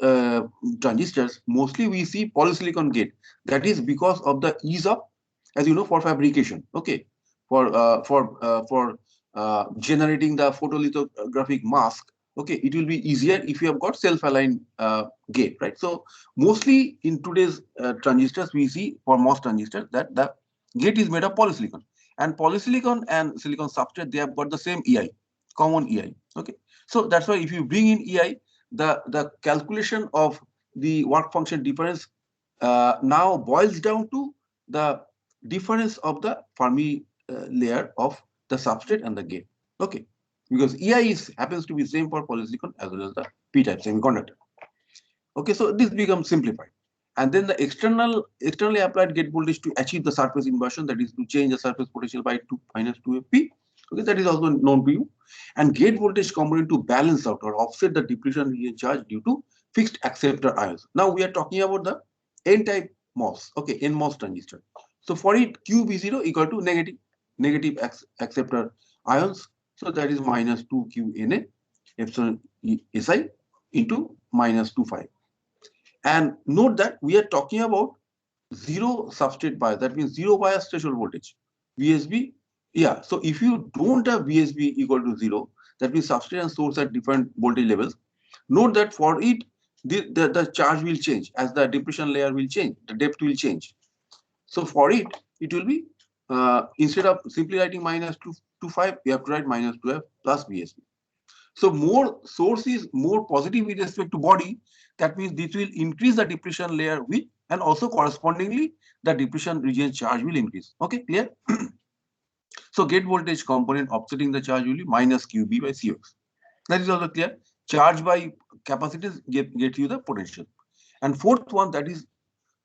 transistors, mostly we see polysilicon gate. That is because of the ease of, as you know, for fabrication. Okay. For generating the photolithographic mask. Okay, it will be easier if you have got self-aligned gate, right? So mostly in today's transistors, we see for most transistors that the gate is made of polysilicon, and polysilicon and silicon substrate, they have got the same EI, common EI. Okay, so that's why if you bring in EI, the calculation of the work function difference now boils down to the difference of the Fermi layer of the substrate and the gate. Okay, because EI happens to be same for polysilicon as well as the p-type semiconductor. Okay, so this becomes simplified. And then the externally applied gate voltage to achieve the surface inversion, that is to change the surface potential by 2 minus 2fp. Okay, that is also known to you. And gate voltage component to balance out or offset the depletion region charge due to fixed acceptor ions. Now we are talking about the N-type MOS. Okay, NMOS transistor. So for it, QB0 equal to negative acceptor ions. So that is minus 2QNA epsilon SI into minus 2.5. And note that we are talking about zero substrate bias. That means zero bias threshold voltage. VSB, yeah. So if you don't have VSB equal to 0, that means substrate and source at different voltage levels. Note that for it, the charge will change as the depletion layer will change, the depth will change. So for it, it will be instead of simply writing minus 2.5, you have to write minus 2F plus VSB. So more source is more positive with respect to body. That means this will increase the depletion layer with, and also correspondingly the depletion region charge will increase. Okay, clear? So gate voltage component offsetting the charge will be minus QB by CX. That is also clear. Charge by capacitance get you the potential. And fourth one, that is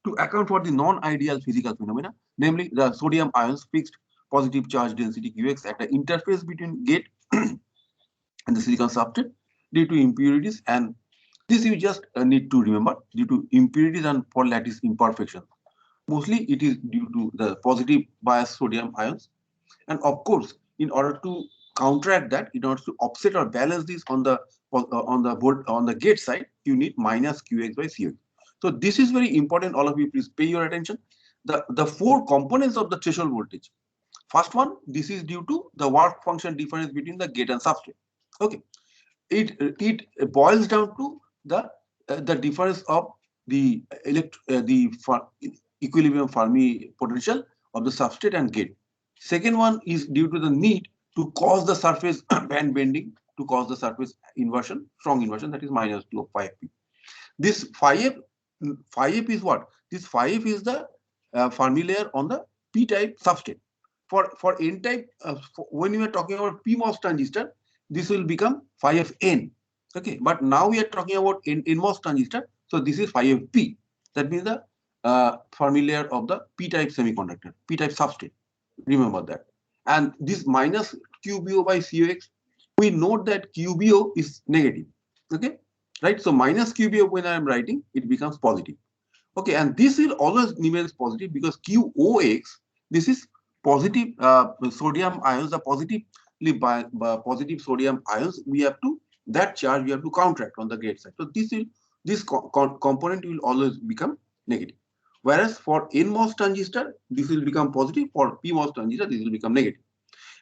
to account for the non-ideal physical phenomena, namely the sodium ions fixed positive charge density QX at the interface between gate and the silicon substrate due to impurities, and this you just need to remember, due to impurities and for lattice imperfection. Mostly it is due to the positive bias sodium ions, and of course in order to counteract that, in order to offset or balance this on the gate side, you need minus QX by CX. So this is very important. All of you please pay your attention. The 4 components of the threshold voltage. First one, this is due to the work function difference between the gate and substrate. Okay, it boils down to the difference of the equilibrium Fermi potential of the substrate and gate. Second one is due to the need to cause the surface band bending, to cause the surface inversion, strong inversion, that is minus 2 of 5p. This 5f is what? This 5f is the Fermi layer on the p-type substrate. For n-type, when we are talking about PMOS transistor, this will become 5fn. Okay, but now we are talking about NMOS transistor, so this is 5fp. That means the Fermi layer of the p-type semiconductor, p-type substrate. Remember that. And this minus QBO by COX, we note that QBO is negative. Okay, right? So minus QBO, when I am writing, it becomes positive. Okay, and this will always remains positive because QOX, this is positive sodium ions, the positive sodium ions, we have to, that charge we have to counteract on the gate side. So this will this component will always become negative. Whereas for NMOS transistor, this will become positive. For PMOS transistor, this will become negative.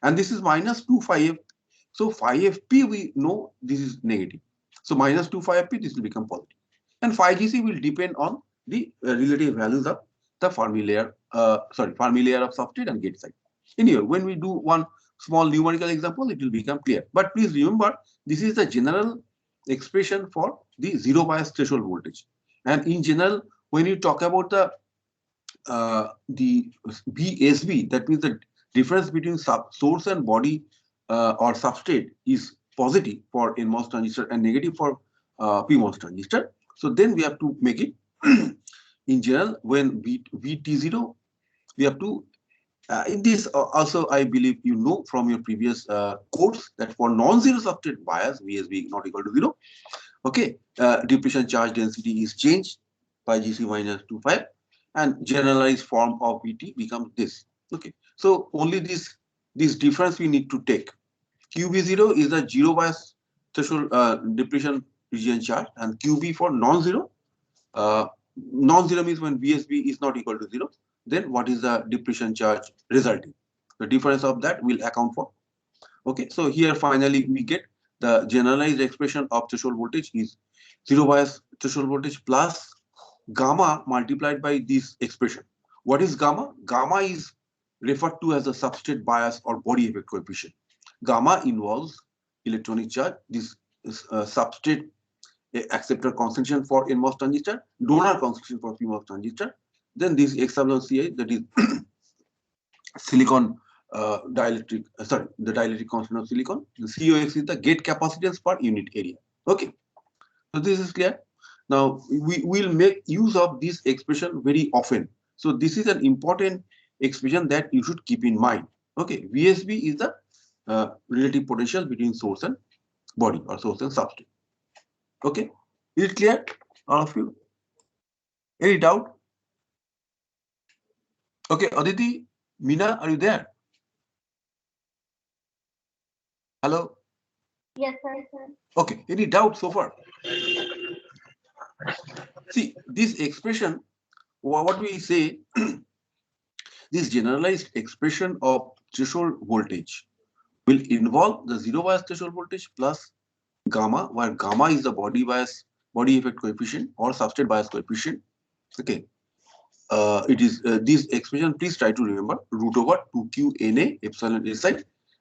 And this is minus 2 phi f. So phi fp, we know this is negative. So minus 2 phi fp, this will become positive. And phi gc will depend on the relative values of the Fermi layer, Fermi layer of substrate and gate side. Anyway, when we do one small numerical example, it will become clear. But please remember, this is the general expression for the zero bias threshold voltage. And in general, when you talk about the BSB, that means the difference between source and body or substrate is positive for NMOS transistor and negative for PMOS transistor. So then we have to make it in general when VT0, we have to in this also, I believe you know from your previous course that for non-zero substrate bias, VSB not equal to 0. Okay, depletion charge density is changed by GC minus 25, and generalized form of VT becomes this. Okay, so only this difference we need to take. QB0 is the zero bias threshold depletion region charge, and QB for non-zero. Non-zero means when VSB is not equal to 0. Then what is the depletion charge resulting? The difference of that will account for. Okay, so here finally we get the generalized expression of threshold voltage is zero bias threshold voltage plus gamma multiplied by this expression. What is gamma? Gamma is referred to as the substrate bias or body effect coefficient. Gamma involves electronic charge. This substrate acceptor concentration for NMOS transistor, donor concentration for PMOS transistor. Then this epsilon Ci, that is silicon dielectric, the dielectric constant of silicon. The COX is the gate capacitance per unit area. Okay, so this is clear. Now we will make use of this expression very often. So this is an important expression that you should keep in mind. Okay, VSB is the relative potential between source and body or source and substrate. Okay, is it clear, all of you? Any doubt? Okay, Aditi, Meena, are you there? Hello? Yes, sir. Okay, any doubt so far? See, this expression, what we say, this generalized expression of threshold voltage will involve the zero bias threshold voltage plus gamma, where gamma is the body bias, body effect coefficient or substrate bias coefficient. Okay. It is this expression, please try to remember, root over 2q Na epsilon Si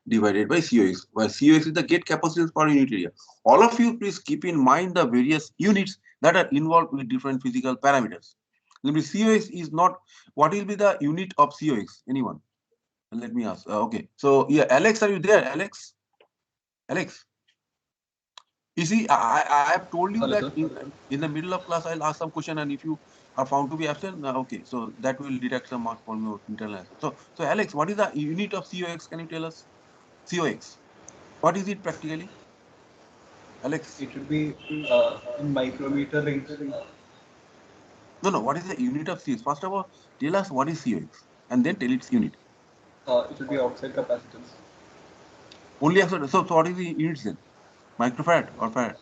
divided by COX, where COX is the gate capacitance per unit area. All of you, please keep in mind the various units that are involved with different physical parameters. COX is not, what will be the unit of COX? Anyone? Let me ask. Okay. So, yeah, Alex, are you there? Alex? You see, I have told you that in the middle of class, I'll ask some question, and if you are found to be absent, okay, so that will deduct some marks from your internal answer. So Alex, what is the unit of COX? Can you tell us? COX. What is it practically? Alex? It should be in micrometer range. No. What is the unit of COX? First of all, tell us what is COX, and then tell its unit. It should be oxide capacitance. Only oxide. So what is the units then? Microfarad or farad?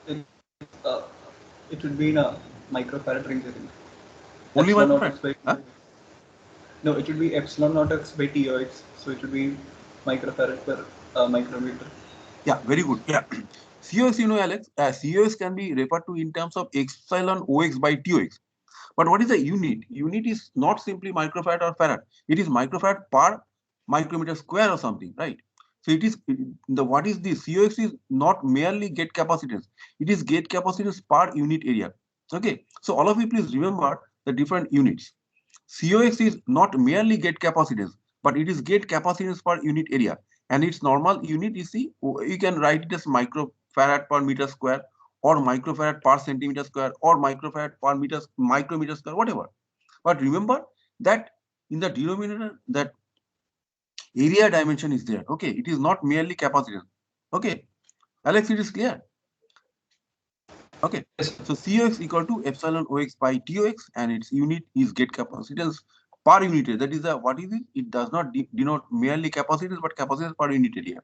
It should be in a microfarad range, I think. Only microfarad? Huh? No, it should be epsilon naught x by TOX. So it should be microfarad per micrometer. Yeah, very good. Yeah. COX, you know, Alex, COX can be referred to in terms of epsilon OX by TOX. But what is the unit? Unit is not simply microfarad or farad. It is microfarad per micrometer square or something, right? So it is what is this? COX is not merely gate capacitance. It is gate capacitance per unit area. Okay. So all of you please remember the different units. COX is not merely gate capacitance, but it is gate capacitance per unit area. And its normal unit is, see, you can write it as microfarad per meter square, or microfarad per centimeter square, or microfarad per micrometer square, whatever. But remember that in the denominator, that area dimension is there. Okay, it is not merely capacitance. Okay, Alex, it is clear. Okay, so COX equal to epsilon OX by TOX, and its unit is gate capacitance per unit area. That is the, what is it? It does not denote merely capacitance, but capacitance per unit area.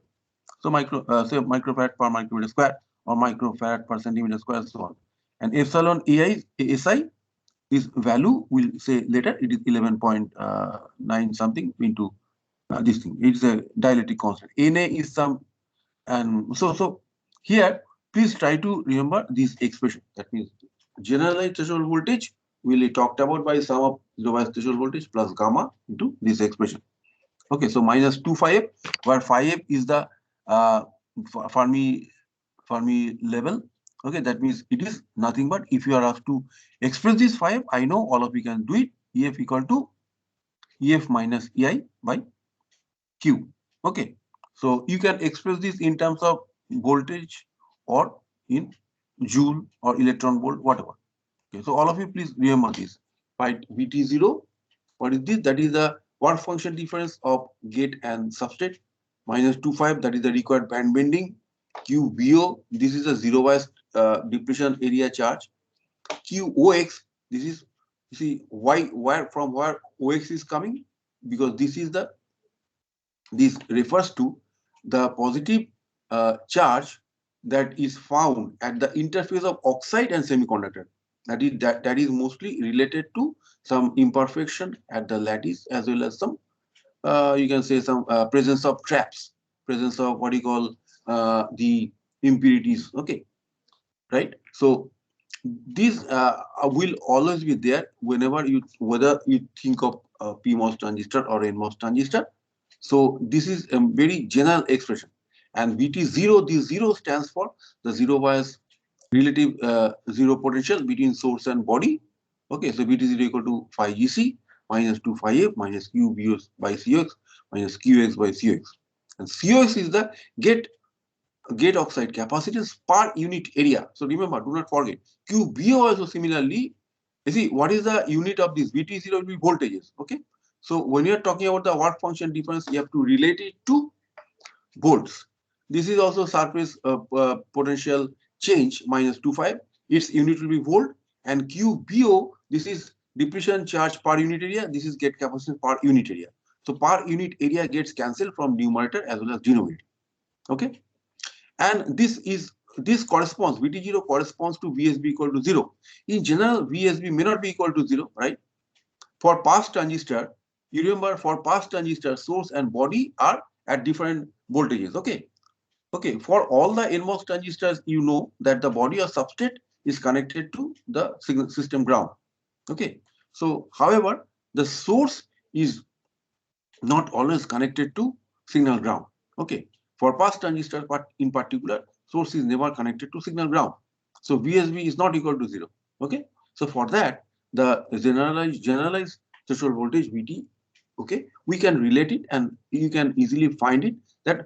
So say microfarad per micrometer square, or microfarad per centimeter square, so on. And epsilon AI SI, this value will say later it is 11.9 something into this thing. It's a dielectric constant. Na is some, and so here please try to remember this expression. That means generalized threshold voltage will be talked about by sum of zero bias threshold voltage plus gamma into this expression. Okay, so minus 2 phi f, where phi f is the Fermi level. Okay, that means it is nothing but, if you are asked to express this phi f, I know all of you can do it. EF equal to EF minus EI by Q. Okay, so you can express this in terms of voltage or in joule or electron volt, whatever. Okay, so all of you please remember this. Right, VT0. What is this? That is the work function difference of gate and substrate. Minus 25, that is the required band bending. QBO, this is a zero bias depletion area charge. QOX, this is, you see, where from where OX is coming, because this refers to the positive charge that is found at the interface of oxide and semiconductor. That is mostly related to some imperfection at the lattice, as well as some you can say some presence of traps, presence of what you call the impurities. Okay, right? So these will always be there whenever whether you think of PMOS transistor or NMOS transistor. So this is a very general expression. And VT0, this zero stands for the zero bias relative zero potential between source and body. Okay, so VT0 equal to phi GC minus 2 phi F minus Q BOS by COX minus QX by COX. And COX is the gate oxide capacitance per unit area. So remember, do not forget. QBO also similarly, you see, what is the unit of this? VT0 will be voltages. Okay, so when you are talking about the work function difference, you have to relate it to volts. This is also surface potential change minus 25. Its unit will be volt. And QBO, this is depletion charge per unit area. This is gate capacitance per unit area. So per unit area gets cancelled from numerator as well as denominator. Okay, and this corresponds, VT0 corresponds to VSB equal to 0. In general, VSB may not be equal to 0, right? For pass transistor, you remember, for pass transistor, source and body are at different voltages. Okay, okay, for all the NMOS transistors, you know that the body or substrate is connected to the system ground. Okay, so however, the source is not always connected to signal ground. Okay, for pass transistor, but in particular, source is never connected to signal ground. So VSB is not equal to 0. Okay, so for that, the generalized threshold voltage VT, okay, we can relate it, and you can easily find it that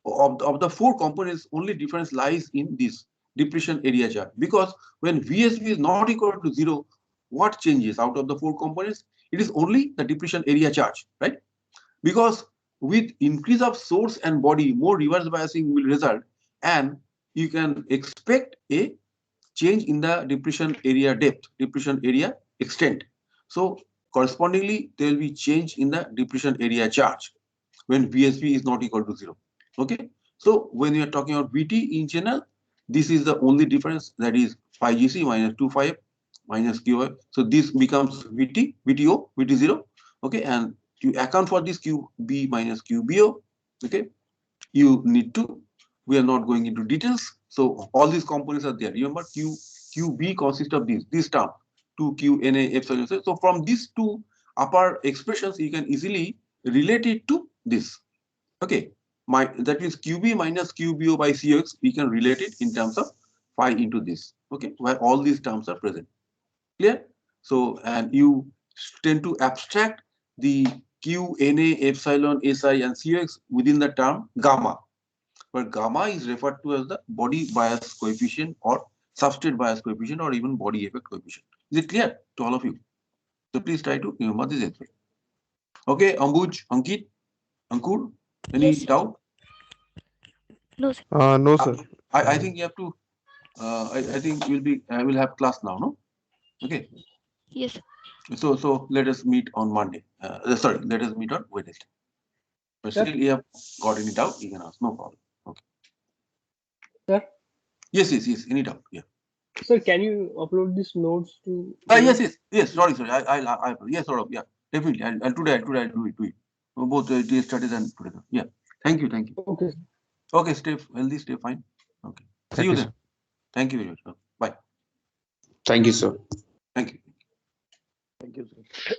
of the four components, only difference lies in this depletion area charge. Because when VSB is not equal to 0, what changes out of the four components? It is only the depletion area charge, right? Because with increase of source and body, more reverse biasing will result, and you can expect a change in the depletion area depth, depletion area extent. So correspondingly, there will be change in the depletion area charge when VSB is not equal to 0. Okay, so when you are talking about VT in general, this is the only difference, that is phi GC minus 2 phi minus QI. So this becomes VT, VTO, VT0. Okay, and to account for this QB minus QBO, okay, you need to, we are not going into details. So all these components are there. Remember, QB consists of this term, 2Q NA epsilon. So from these two upper expressions, you can easily relate it to this. Okay, that means QB minus QBO by COX, we can relate it in terms of phi into this. Okay, where all these terms are present. Clear? So, and you tend to abstract the Q, NA, epsilon, SI, and COX within the term gamma, where gamma is referred to as the body bias coefficient or substrate bias coefficient or even body effect coefficient. Is it clear to all of you? So please try to remember this expression. Okay, Ambuj, Ankit, Ankur, any Yes, sir. doubt? No, sir. No, sir. I think you have to. I think I will have class now, no? Okay. Yes, sir. So let us meet on Monday. Sorry, let us meet on Wednesday. But Sir? still, you have got any doubt, you can ask. No problem. Okay. Sir? Yes. Any doubt? Yeah. Sir, can you upload these notes to? Yes. Sorry. I yes, sort of. Yeah, definitely. I'll today I'll do it. Both case studies and together. Yeah. Thank you. Okay. Okay, stay healthy, stay fine. Okay. See Thank you you, then. sir. Thank you very much. Bye. Thank you, sir. Thank you. Thank you, sir.